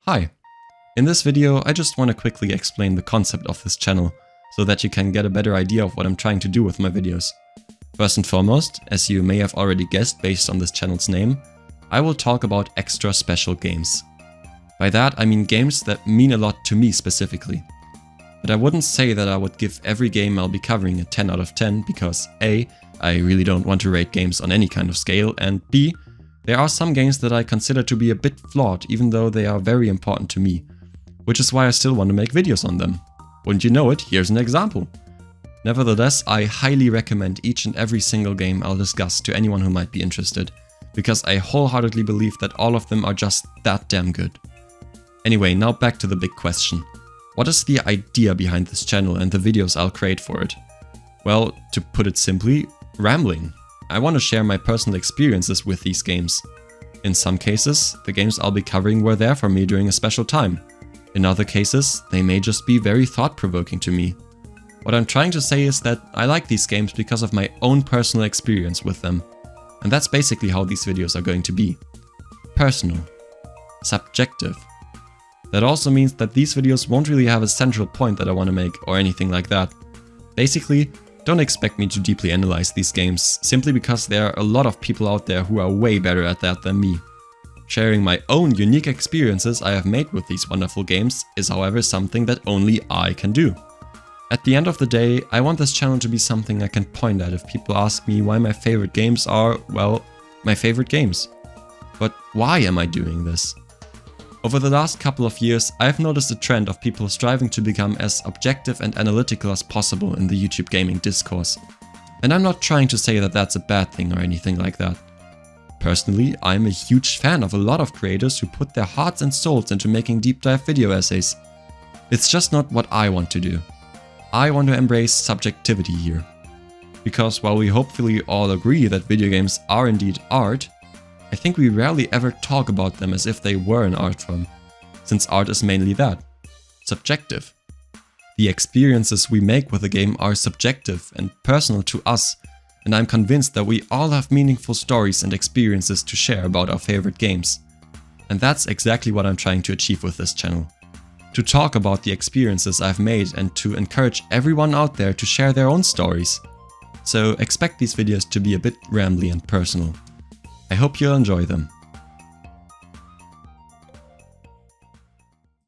Hi! In this video I just want to quickly explain the concept of this channel, so that you can get a better idea of what I'm trying to do with my videos. First and foremost, as you may have already guessed based on this channel's name, I will talk about extra special games. By that I mean games that mean a lot to me specifically. But I wouldn't say that I would give every game I'll be covering a 10 out of 10 because A, I really don't want to rate games on any kind of scale, and B, there are some games that I consider to be a bit flawed even though they are very important to me, which is why I still want to make videos on them. Wouldn't you know it, here's an example. Nevertheless, I highly recommend each and every single game I'll discuss to anyone who might be interested, because I wholeheartedly believe that all of them are just that damn good. Anyway, now back to the big question. What is the idea behind this channel and the videos I'll create for it? Well, to put it simply, rambling. I want to share my personal experiences with these games. In some cases, the games I'll be covering were there for me during a special time. In other cases, they may just be very thought-provoking to me. What I'm trying to say is that I like these games because of my own personal experience with them. And that's basically how these videos are going to be. Personal. Subjective. That also means that these videos won't really have a central point that I want to make or anything like that. Basically, don't expect me to deeply analyze these games, simply because there are a lot of people out there who are way better at that than me. Sharing my own unique experiences I have made with these wonderful games is however something that only I can do. At the end of the day, I want this channel to be something I can point at if people ask me why my favorite games are, well, my favorite games. But why am I doing this? Over the last couple of years, I've noticed a trend of people striving to become as objective and analytical as possible in the YouTube gaming discourse. And I'm not trying to say that that's a bad thing or anything like that. Personally, I'm a huge fan of a lot of creators who put their hearts and souls into making deep dive video essays. It's just not what I want to do. I want to embrace subjectivity here. Because while we hopefully all agree that video games are indeed art, I think we rarely ever talk about them as if they were an art form, since art is mainly that, subjective. The experiences we make with a game are subjective and personal to us, and I'm convinced that we all have meaningful stories and experiences to share about our favorite games. And that's exactly what I'm trying to achieve with this channel. To talk about the experiences I've made and to encourage everyone out there to share their own stories. So expect these videos to be a bit rambly and personal. I hope you'll enjoy them.